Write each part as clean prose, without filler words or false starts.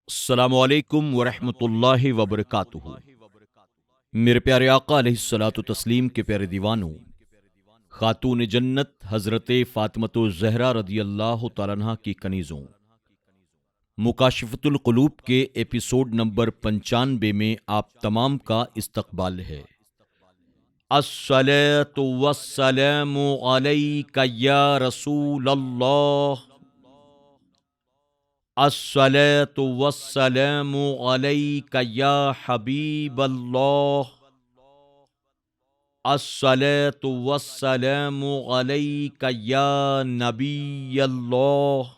السلام علیکم ورحمۃ اللہ وبرکاتہ۔ میرے پیارے آقا علیہ الصلوۃ والتسلیم کے پیارے دیوانوں، خاتون جنت حضرت فاطمۃ الزہرا رضی اللہ تعالیٰ عنہا کی کنیزوں، مکاشفۃ القلوب کے ایپیسوڈ نمبر 95 میں آپ تمام کا استقبال ہے۔ الصلاۃ والسلام علیک یا رسول اللہ، الصلاۃ والسلام علیک یا حبیب اللہ، الصلاۃ والسلام علیک یا نبی اللہ،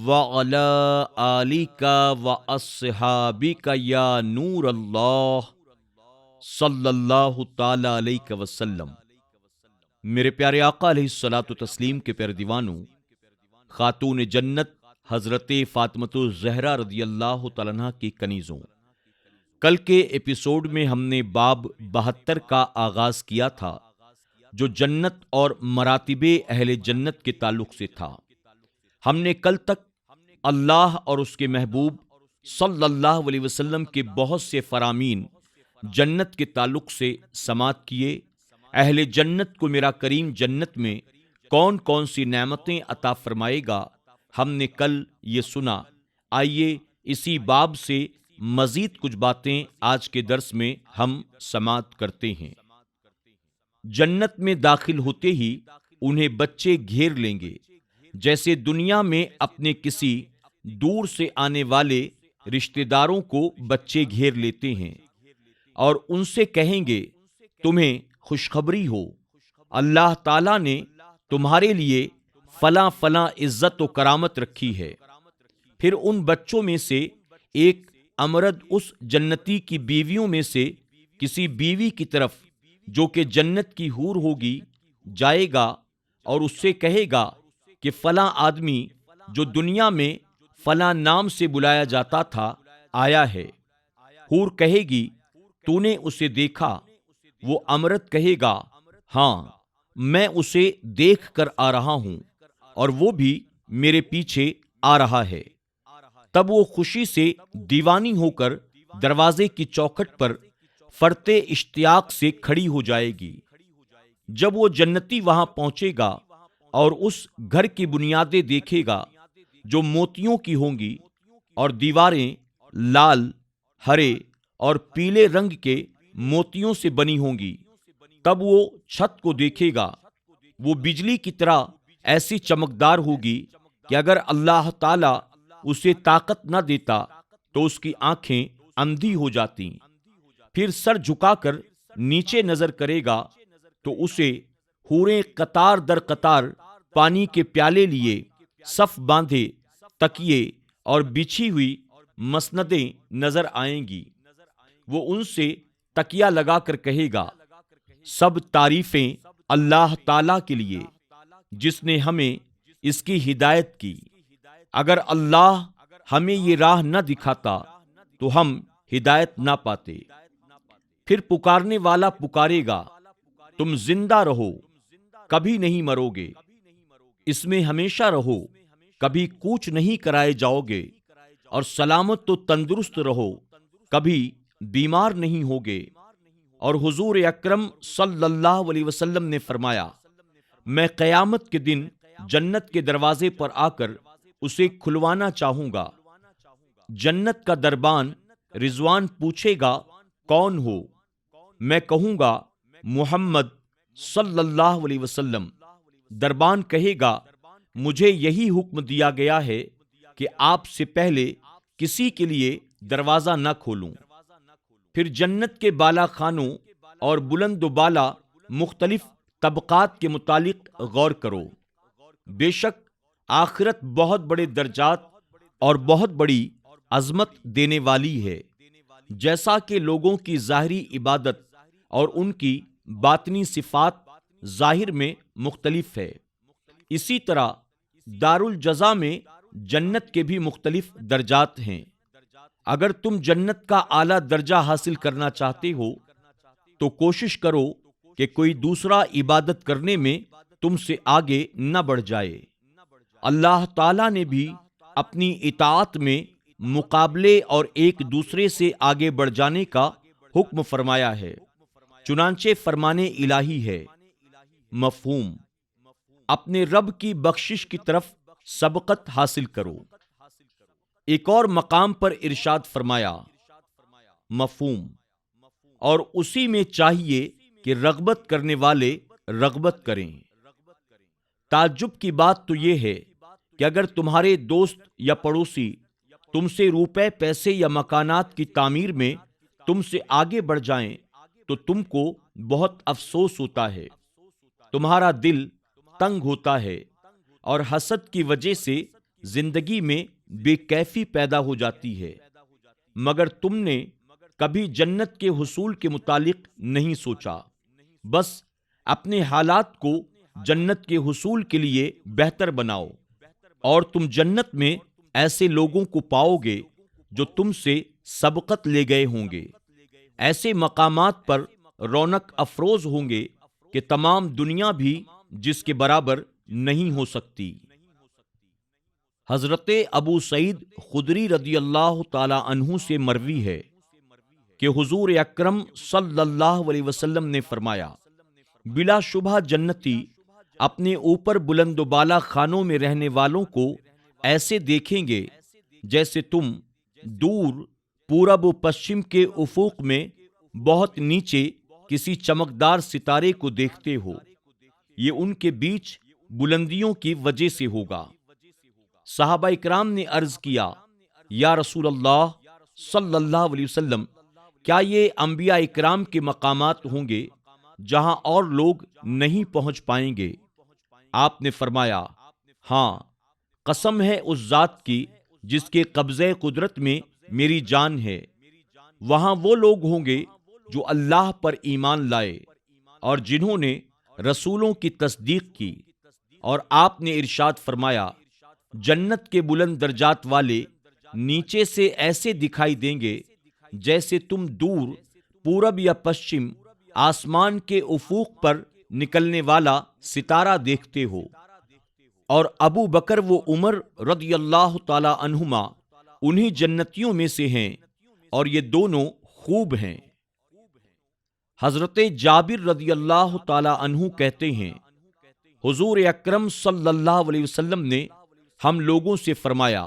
وعلی آلک واصحابک یا نور اللہ، صلی اللہ تعالی علیہ وسلم۔ میرے پیارے آقا علیہ الصلوۃ والتسلیم کے پیارے دیوانوں، خاتون جنت حضرت فاطمۃ الزہرا رضی اللہ تعالیٰ عنہ کی کنیزوں، کل کے ایپیسوڈ میں ہم نے باب 72 کا آغاز کیا تھا، جو جنت اور مراتب اہل جنت کے تعلق سے تھا۔ ہم نے کل تک اللہ اور اس کے محبوب صلی اللہ علیہ وسلم کے بہت سے فرامین جنت کے تعلق سے سماعت کیے۔ اہل جنت کو میرا کریم جنت میں کون کون سی نعمتیں عطا فرمائے گا، ہم نے کل یہ سنا۔ آئیے اسی باب سے مزید کچھ باتیں آج کے درس میں ہم سماعت کرتے ہیں۔ جنت میں داخل ہوتے ہی انہیں بچے گھیر لیں گے، جیسے دنیا میں اپنے کسی دور سے آنے والے رشتہ داروں کو بچے گھیر لیتے ہیں اور ان سے کہیں گے تمہیں خوشخبری ہو، اللہ تعالیٰ نے تمہارے لیے فلاں فلاں عزت و کرامت رکھی ہے۔ پھر ان بچوں میں سے ایک امرد اس جنتی کی بیویوں میں سے کسی بیوی کی طرف، جو کہ جنت کی حور ہوگی، جائے گا اور اس سے کہے گا کہ فلاں آدمی جو دنیا میں فلاں نام سے بلایا جاتا تھا آیا ہے۔ حور کہے گی تو نے اسے دیکھا؟ وہ امرد کہے گا ہاں، میں اسے دیکھ کر آ رہا ہوں اور وہ بھی میرے پیچھے آ رہا ہے۔ تب وہ خوشی سے دیوانی ہو کر دروازے کی چوکھٹ پر فرتے اشتیاق سے کھڑی ہو جائے گی۔ جب وہ جنتی وہاں پہنچے گا اور اس گھر کی بنیادیں دیکھے گا جو موتیوں کی ہوں گی اور دیواریں لال، ہرے اور پیلے رنگ کے موتیوں سے بنی ہوں گی، تب وہ چھت کو دیکھے گا، وہ بجلی کی طرح ایسی چمکدار ہوگی کہ اگر اللہ تعالیٰ اسے طاقت نہ دیتا تو اس کی آنکھیں اندھی ہو جاتیں۔ پھر سر جھکا کر نیچے نظر کرے گا تو اسے حوریں قطار در قطار پانی کے پیالے لیے صف باندھے تکیے اور بچھی ہوئی مسندیں نظر آئیں گی۔ وہ ان سے تکیہ لگا کر کہے گا سب تعریفیں اللہ تعالیٰ کے لیے جس نے ہمیں اس کی ہدایت کی۔ اگر اللہ ہمیں یہ راہ نہ دکھاتا تو ہم ہدایت نہ پاتے۔ پھر پکارنے والا پکارے گا تم زندہ رہو، کبھی نہیں مرو گے، اس میں ہمیشہ رہو، کبھی کوچ نہیں کرائے جاؤ گے، اور سلامت و تندرست رہو، کبھی بیمار نہیں ہوگے۔ اور حضور اکرم صلی اللہ علیہ وسلم نے فرمایا میں قیامت کے دن جنت کے دروازے پر آ کر اسے کھلوانا چاہوں گا۔ جنت کا دربان رضوان پوچھے گا کون ہو؟ میں کہوں گا محمد صلی اللہ علیہ وسلم۔ دربان کہے گا مجھے یہی حکم دیا گیا ہے کہ آپ سے پہلے کسی کے لیے دروازہ نہ کھولوں۔ پھر جنت کے بالا خانوں اور بلند و بالا مختلف طبقات کے متعلق غور کرو۔ بے شک آخرت بہت بڑے درجات اور بہت بڑی عظمت دینے والی ہے۔ جیسا کہ لوگوں کی ظاہری عبادت اور ان کی باطنی صفات ظاہر میں مختلف ہے، اسی طرح دارالجزا میں جنت کے بھی مختلف درجات ہیں۔ اگر تم جنت کا اعلیٰ درجہ حاصل کرنا چاہتے ہو تو کوشش کرو کہ کوئی دوسرا عبادت کرنے میں تم سے آگے نہ بڑھ جائے۔ اللہ تعالیٰ نے بھی اپنی اطاعت میں مقابلے اور ایک دوسرے سے آگے بڑھ جانے کا حکم فرمایا ہے، چنانچہ فرمان الہی ہے۔ مفہوم: اپنے رب کی بخشش کی طرف سبقت حاصل کرو۔ ایک اور مقام پر ارشاد فرمایا، مفہوم: اور اسی میں چاہیے کہ رغبت کرنے والے رغبت کریں۔ تعجب کی بات تو یہ ہے کہ اگر تمہارے دوست یا پڑوسی تم سے روپے، پیسے یا مکانات کی تعمیر میں تم سے آگے بڑھ جائیں تو تم کو بہت افسوس ہوتا ہے، تمہارا دل تنگ ہوتا ہے اور حسد کی وجہ سے زندگی میں بے کیفی پیدا ہو جاتی ہے، مگر تم نے کبھی جنت کے حصول کے متعلق نہیں سوچا۔ بس اپنے حالات کو جنت کے حصول کے لیے بہتر بناؤ اور تم جنت میں ایسے لوگوں کو پاؤ گے جو تم سے سبقت لے گئے ہوں گے، ایسے مقامات پر رونق افروز ہوں گے کہ تمام دنیا بھی جس کے برابر نہیں ہو سکتی۔ حضرت ابو سعید خدری رضی اللہ تعالی عنہ سے مروی ہے کہ حضور اکرم صلی اللہ علیہ وسلم نے فرمایا، بلا شبہ جنتی اپنے اوپر بلند و بالا خانوں میں رہنے والوں کو ایسے دیکھیں گے جیسے تم دور پورب و پشچم کے افق میں بہت نیچے کسی چمکدار ستارے کو دیکھتے ہو، یہ ان کے بیچ بلندیوں کی وجہ سے ہوگا۔ صحابہ اکرام نے عرض کیا، یا رسول اللہ صلی اللہ علیہ وسلم، کیا یہ انبیاء اکرام کے مقامات ہوں گے جہاں اور لوگ نہیں پہنچ پائیں گے؟ آپ نے فرمایا، ہاں، قسم ہے اس ذات کی جس کے قبضۂ قدرت میں میری جان ہے، وہاں وہ لوگ ہوں گے جو اللہ پر ایمان لائے اور جنہوں نے رسولوں کی تصدیق کی، اور آپ نے ارشاد فرمایا، جنت کے بلند درجات والے نیچے سے ایسے دکھائی دیں گے جیسے تم دور پورب یا پشچم آسمان کے افق پر نکلنے والا ستارہ دیکھتے ہو۔ اور ابو بکر و عمر رضی اللہ تعالی عنہما انہی جنتیوں میں سے ہیں، اور یہ دونوں خوب ہیں۔ حضرت جابر رضی اللہ تعالی عنہ کہتے ہیں، حضور اکرم صلی اللہ علیہ وسلم نے ہم لوگوں سے فرمایا،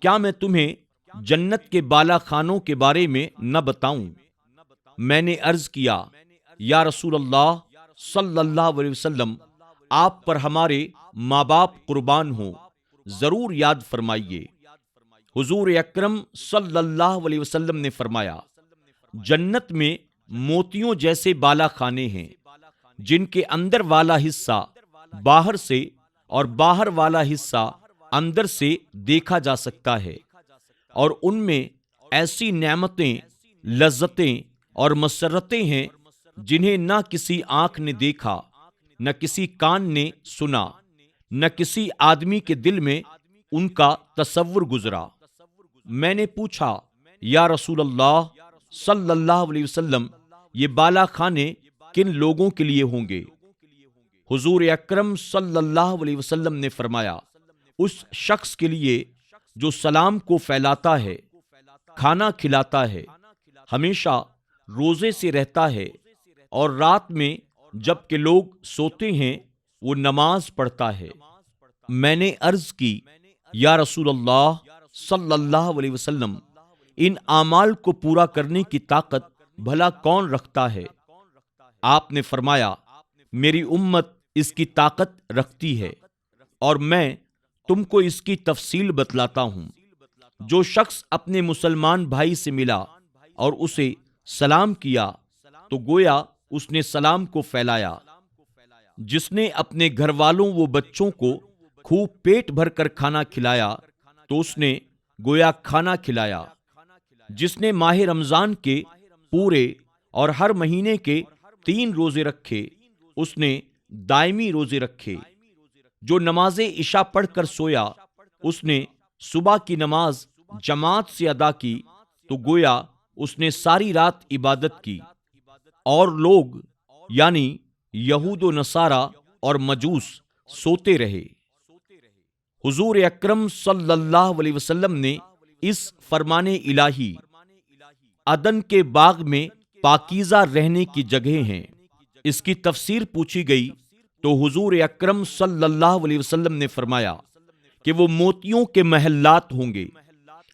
کیا میں تمہیں جنت کے بالا خانوں کے بارے میں نہ بتاؤں؟ میں نے عرض کیا، یا رسول اللہ صلی اللہ علیہ وسلم، آپ پر ہمارے ماں باپ قربان ہوں، ضرور یاد فرمائیے۔ حضور اکرم صلی اللہ علیہ وسلم نے فرمایا، جنت میں موتیوں جیسے بالا خانے ہیں، جن کے اندر والا حصہ باہر سے اور باہر والا حصہ اندر سے دیکھا جا سکتا ہے، اور ان میں ایسی نعمتیں، لذتیں اور مسرتیں ہیں جنہیں نہ کسی آنکھ نے دیکھا، نہ کسی کان نے سنا، نہ کسی آدمی کے دل میں ان کا تصور گزرا۔ میں نے پوچھا، یا رسول اللہ صلی اللہ علیہ وسلم، یہ بالا خانے کن لوگوں کے لیے ہوں گے؟ حضور اکرم صلی اللہ علیہ وسلم نے فرمایا، اس شخص کے لیے جو سلام کو پھیلاتا ہے، کھانا کھلاتا ہے، ہمیشہ روزے سے رہتا ہے، اور رات میں جب کہ لوگ سوتے ہیں وہ نماز پڑھتا ہے۔ میں نے عرض کی، یا رسول اللہ صلی اللہ علیہ وسلم، ان اعمال کو پورا کرنے کی طاقت بھلا کون رکھتا ہے؟ آپ نے فرمایا، میری امت اس کی طاقت رکھتی ہے، اور میں تم کو اس کی تفصیل بتلاتا ہوں۔ جو شخص اپنے مسلمان بھائی سے ملا اور اسے سلام کیا تو گویا اس نے سلام کو پھیلایا۔ جس نے اپنے گھر والوں و بچوں کو خوب پیٹ بھر کر کھانا کھلایا تو اس نے گویا کھانا کھلایا۔ جس نے ماہ رمضان کے پورے اور ہر مہینے کے 3 روزے رکھے اس نے دائمی روزے رکھے۔ جو نماز عشاء پڑھ کر سویا اس نے صبح کی نماز جماعت سے ادا کی تو گویا اس نے ساری رات عبادت کی۔ اور لوگ یعنی یہود و نصارہ اور مجوس سوتے رہے۔ حضور اکرم صلی اللہ علیہ وسلم نے اس فرمان الہی عدن کے باغ میں پاکیزہ رہنے کی جگہیں ہیں، اس کی تفسیر پوچھی گئی تو حضور اکرم صلی اللہ علیہ وسلم نے فرمایا کہ وہ موتیوں کے محلات ہوں گے،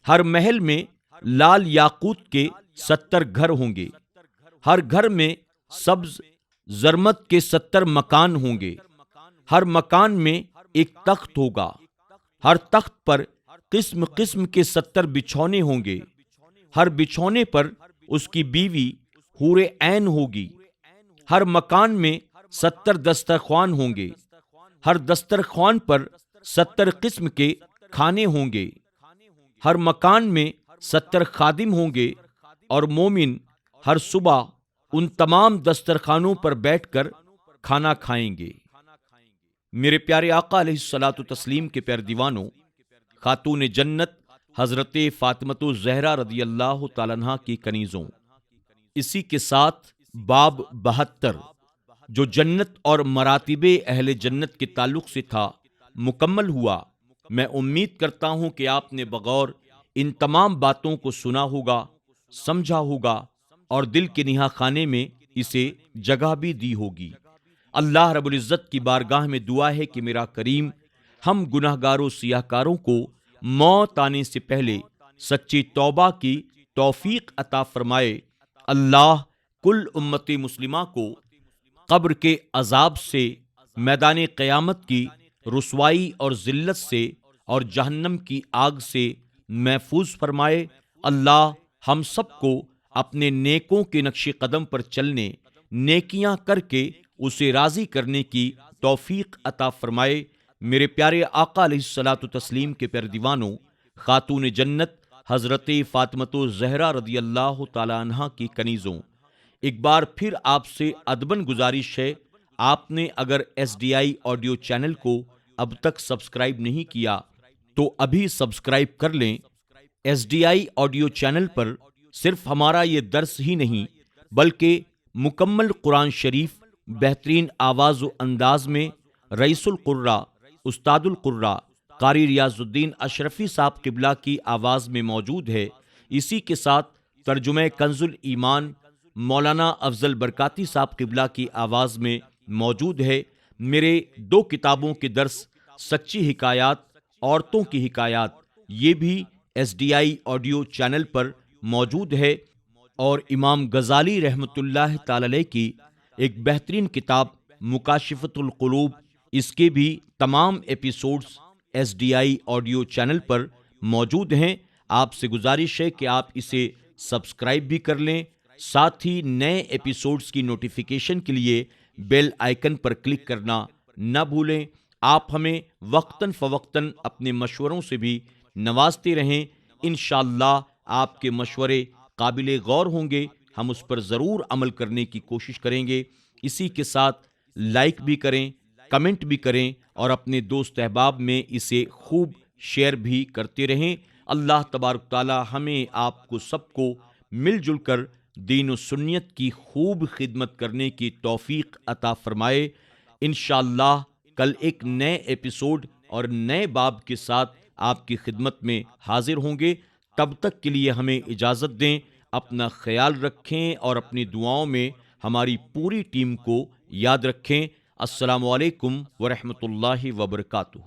ہر محل میں لال یاقوت کے 70 گھر ہوں گے، ہر گھر میں سبز زرمت کے 70 مکان ہوں گے، ہر مکان میں ایک تخت ہوگا، ہر تخت پر قسم قسم کے 70 بچھونے ہوں گے، ہر بچھونے پر اس کی بیوی حور عین ہوگی، ہر مکان میں 70 دسترخوان ہوں گے، ہر دسترخوان پر 70 قسم کے کھانے ہوں گے، ہر مکان میں 70 خادم ہوں گے، اور مومن ہر صبح ان تمام دسترخوانوں پر بیٹھ کر کھانا کھائیں گے۔ میرے پیارے آقا علیہ الصلاۃ والتسلیم کے پیارے دیوانوں، خاتون جنت حضرت فاطمۃ الزہرا رضی اللہ تعالیٰ عنہا کی کنیزوں، اسی کے ساتھ باب 72 جو جنت اور مراتب اہل جنت کے تعلق سے تھا مکمل ہوا۔ میں امید کرتا ہوں کہ آپ نے بغور ان تمام باتوں کو سنا ہوگا، سمجھا ہوگا اور دل کے نہا خانے میں اسے جگہ بھی دی ہوگی۔ اللہ رب العزت کی بارگاہ میں دعا ہے کہ میرا کریم ہم گناہگاروں سیاہ کاروں کو موت آنے سے پہلے سچی توبہ کی توفیق عطا فرمائے۔ اللہ کل امت مسلمہ کو قبر کے عذاب سے، میدان قیامت کی رسوائی اور ذلت سے اور جہنم کی آگ سے محفوظ فرمائے۔ اللہ ہم سب کو اپنے نیکوں کے نقش قدم پر چلنے، نیکیاں کر کے اسے راضی کرنے کی توفیق عطا فرمائے۔ میرے پیارے آقا علیہ الصلاۃ والتسلیم کے پیارے دیوانوں، خاتون جنت حضرت فاطمۃ الزہرا رضی اللہ تعالیٰ عنہا کی کنیزوں، ایک بار پھر آپ سے ادباً گزارش ہے، آپ نے اگر SDI آڈیو چینل کو اب تک سبسکرائب نہیں کیا تو ابھی سبسکرائب کر لیں۔ SDI آڈیو چینل پر صرف ہمارا یہ درس ہی نہیں بلکہ مکمل قرآن شریف بہترین آواز و انداز میں رئیس القراء استاد القراء قاری ریاض الدین اشرفی صاحب قبلہ کی آواز میں موجود ہے۔ اسی کے ساتھ ترجمہ کنز الایمان مولانا افضل برکاتی صاحب قبلہ کی آواز میں موجود ہے۔ میرے 2 کتابوں کے درس سچی حکایات، عورتوں کی حکایات، یہ بھی SDI آڈیو چینل پر موجود ہے، اور امام غزالی رحمۃ اللہ تعالی علیہ کی ایک بہترین کتاب مکاشفۃ القلوب، اس کے بھی تمام ایپیسوڈز SDI آڈیو چینل پر موجود ہیں۔ آپ سے گزارش ہے کہ آپ اسے سبسکرائب بھی کر لیں، ساتھ ہی نئے ایپیسوڈز کی نوٹیفیکیشن کے لیے بیل آئیکن پر کلک کرنا نہ بھولیں۔ آپ ہمیں وقتاً فوقتاً اپنے مشوروں سے بھی نوازتے رہیں، انشاءاللہ آپ کے مشورے قابل غور ہوں گے، ہم اس پر ضرور عمل کرنے کی کوشش کریں گے۔ اسی کے ساتھ لائک بھی کریں، کمنٹ بھی کریں اور اپنے دوست احباب میں اسے خوب شیئر بھی کرتے رہیں۔ اللہ تبارک تعالی ہمیں آپ کو سب کو مل جل کر دین و سنت کی خوب خدمت کرنے کی توفیق عطا فرمائے۔ انشاءاللہ کل ایک نئے ایپیسوڈ اور نئے باب کے ساتھ آپ کی خدمت میں حاضر ہوں گے۔ تب تک کے لیے ہمیں اجازت دیں، اپنا خیال رکھیں اور اپنی دعاؤں میں ہماری پوری ٹیم کو یاد رکھیں۔ السلام علیکم ورحمۃ اللہ وبرکاتہ۔